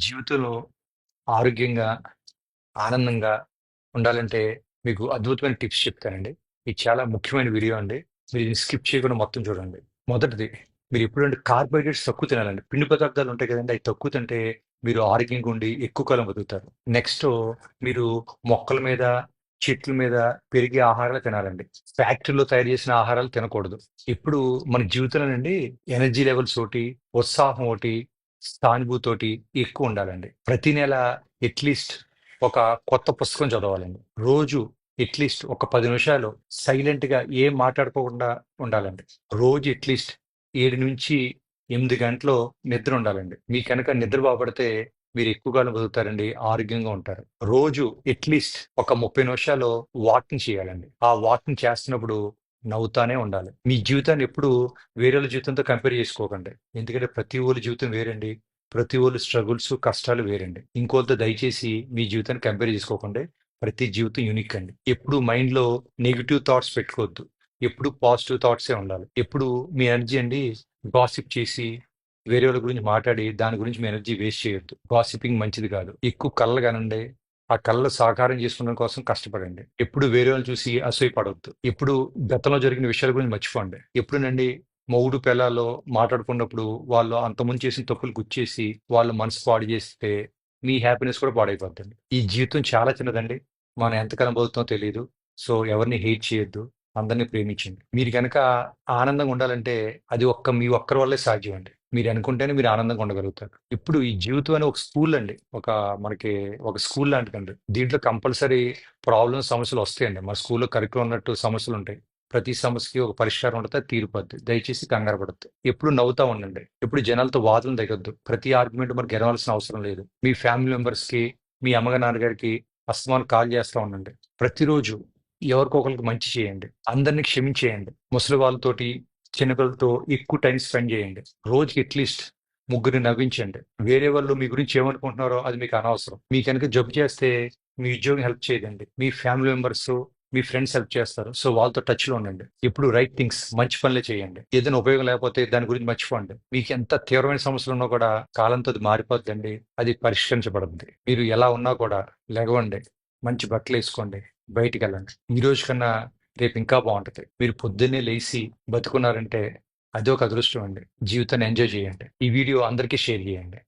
జీవితంలో ఆరోగ్యంగా, ఆనందంగా ఉండాలంటే మీకు అద్భుతమైన టిప్స్ చెప్తానండి. ఇది చాలా ముఖ్యమైన వీడియో అండి. మీరు దీన్ని స్కిప్ చేయకుండా మొత్తం చూడండి. మొదటిది మీరు ఎప్పుడంటే కార్బోహైడ్రేట్స్ తక్కువ తినాలండి. పిండి పదార్థాలు ఉంటాయి కదండీ! అవి తక్కువ తింటే మీరు ఆరోగ్యంగా ఉండి ఎక్కువ కాలం బతుకుతారు. నెక్స్టు మీరు మొక్కల మీద, చెట్ల మీద పెరిగే ఆహారాలు తినాలండి. ఫ్యాక్టరీలో తయారు చేసిన ఆహారాలు తినకూడదు. ఇప్పుడు మన జీవితంలోనండి ఎనర్జీ లెవెల్స్ ఒకటి, ఉత్సాహం ఒకటి, సానుభూతోటి ఎక్కువ ఉండాలండి. ప్రతి నెల అట్‌లీస్ట్ ఒక కొత్త పుస్తకం చదవాలండి. రోజు అట్‌లీస్ట్ ఒక 10 నిమిషాలు సైలెంట్‌గా ఏం మాట్లాడుకోకుండా ఉండాలండి. రోజు అట్‌లీస్ట్ 7-8 గంటలు నిద్ర ఉండాలండి. మీకు గనక నిద్ర పడితే మీరు ఎక్కువ కాలం బతుకుతారండి. ఆరోగ్యంగా ఉంటారు. రోజు అట్‌లీస్ట్ ఒక 30 నిమిషాలు వాకింగ్ చేయాలండి. ఆ వాకింగ్ చేస్తున్నప్పుడు నవ్వుతానే ఉండాలి. మీ జీవితాన్ని ఎప్పుడు వేరేళ్ళ జీవితంతో కంపేర్ చేసుకోకండి. ఎందుకంటే ప్రతి ఒళ్ళ జీవితం వేరండి. ప్రతి ఒళ్ళు స్ట్రగుల్స్, కష్టాలు వేరండి. ఇంకోళ్ళతో దయచేసి మీ జీవితాన్ని కంపేర్ చేసుకోకండి. ప్రతి జీవితం యూనిక్ అండి. ఎప్పుడు మైండ్‌లో నెగెటివ్ థాట్స్ పెట్టుకోవద్దు. ఎప్పుడు పాజిటివ్ థాట్సే ఉండాలి. ఎప్పుడు మీ ఎనర్జీ అండి గాసిప్ చేసి, వేరే వాళ్ళ గురించి మాట్లాడి, దాని గురించి మీ ఎనర్జీ వేస్ట్ చేయొద్దు. గాసిపింగ్ మంచిది కాదు. ఎక్కువ కలలు కనండి. ఆ కళలు సాకారం చేసుకోవడం కోసం కష్టపడండి. ఎప్పుడు వేరే వాళ్ళని చూసి అసూయపడొద్దు. ఎప్పుడు గతంలో జరిగిన విషయాల గురించి మర్చిపోండి. ఎప్పుడునండి మొగుడు పెళ్ళాల్లో మాట్లాడుకున్నప్పుడు వాళ్ళు అంతకుముందు చేసిన తప్పులు గుర్తుచేసి వాళ్ళ మనసు పాడు చేస్తే మీ హ్యాపీనెస్ కూడా పాడైపోద్దండి. ఈ జీవితం చాలా చిన్నదండి. మనం ఎంతకాలం బతుకుతామో తెలీదు. సో ఎవరిని హేట్ చేయొద్దు. అందరిని ప్రేమించండి. మీరు గనక ఆనందంగా ఉండాలంటే అది మీ ఒక్కరి వల్లే సాధ్యం అండి. మీరు అనుకుంటేనే మీరు ఆనందంగా ఉండగలుగుతారు. ఇప్పుడు ఈ జీవితం అనే ఒక స్కూల్ అండి. మనకి ఒక స్కూల్ లాంటిదండి. దీంట్లో కంపల్సరీ ప్రాబ్లమ్స్, సమస్యలు వస్తాయండి. మన స్కూల్‌లో కరిక్యులం ఉన్నట్టు సమస్యలుంటాయి. ప్రతి సమస్యకి ఒక పరిష్కారం ఉంటది. అది తీరిపోద్ది. దయచేసి కంగారు పడొద్దు. ఎప్పుడు నవ్వుతా ఉండండి. ఎప్పుడు జనాలతో వాదనలు దిగొద్దు. ప్రతి ఆర్గ్యుమెంట్ మనకు గెలవాల్సిన అవసరం లేదు. మీ ఫ్యామిలీ మెంబర్స్‌కి, మీ అమ్మగారు, నాన్నగారికి అస్తమానం కాల్ చేస్తా ఉండండి. ప్రతిరోజు ఎవరికో ఒకళ్ళకి మంచి చేయండి. అందరిని క్షమించేయండి. ముసలి వాళ్ళతోటి, చిన్నపిల్లలతో ఎక్కువ టైమ్ స్పెండ్ చేయండి. రోజుకి అట్‌లీస్ట్ ముగ్గురిని నవ్వించండి. వేరే వాళ్ళు మీ గురించి ఏమనుకుంటున్నారో అది మీకు అనవసరం. మీకు గనుక జబ్బు చేస్తే మీ ఉద్యోగం హెల్ప్ చేయదండి. మీ ఫ్యామిలీ మెంబర్స్, మీ ఫ్రెండ్స్ హెల్ప్ చేస్తారు. సో వాళ్ళతో టచ్‌లో ఉండండి. ఎప్పుడు రైట్ థింగ్స్, మంచి పనులే చేయండి. ఏదైనా ఉపయోగం లేకపోతే దాని గురించి మర్చిపోండి. మీకు ఎంత తీవ్రమైన సమస్యలున్నా కూడా కాలంతో అది మారిపోద్దండి. అది పరిష్కరించబడుద్ది. మీరు ఎలా ఉన్నా కూడా లెగవండి. మంచి బట్టలేసుకోండి. బయటికెళ్ళండి. ఈ రోజు కన్నా రేపు ఇంకా బావుంటది. మీరు పొద్దున్నే లేసి బతికున్నారంటే అదొక అదృష్టం అండి. జీవితాన్ని ఎంజాయ్ చేయండి. ఈ వీడియో అందరికీ షేర్ చేయండి.